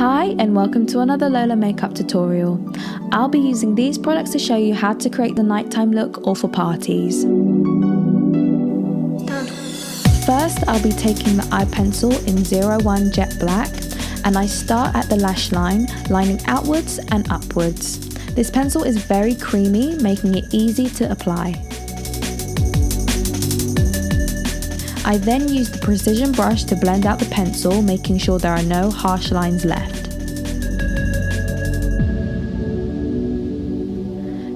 Hi and welcome to another Lola makeup tutorial. I'll be using these products to show you how to create the nighttime look or for parties. First, I'll be taking the eye pencil in 01 Jet Black, and I start at the lash line, lining outwards and upwards. This pencil is very creamy, making it easy to apply. I then use the precision brush to blend out the pencil, making sure there are no harsh lines left.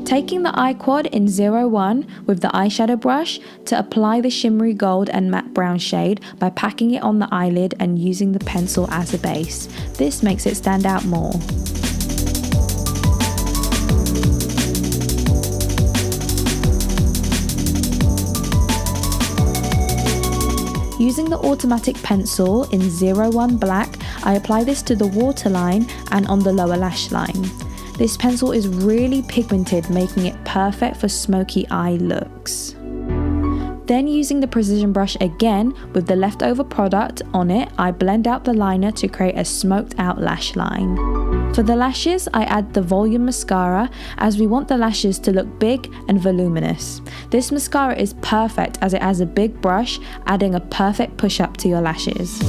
Taking the eye quad in 01 with the eyeshadow brush to apply the shimmery gold and matte brown shade by packing it on the eyelid and using the pencil as a base. This makes it stand out more. Using the automatic pencil in 01 Black, I apply this to the waterline and on the lower lash line. This pencil is really pigmented, making it perfect for smoky eye looks. Then using the precision brush again with the leftover product on it, I blend out the liner to create a smoked out lash line. For the lashes, I add the volume mascara as we want the lashes to look big and voluminous. This mascara is perfect as it has a big brush, adding a perfect push up to your lashes.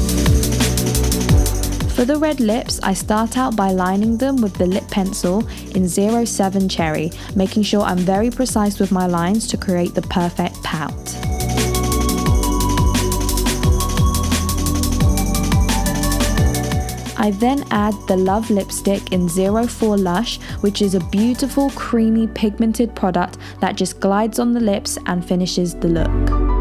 For the red lips, I start out by lining them with the lip pencil in 07 Cherry, making sure I'm very precise with my lines to create the perfect pout. I then add the Love lipstick in 04 Lush, which is a beautiful creamy pigmented product that just glides on the lips and finishes the look.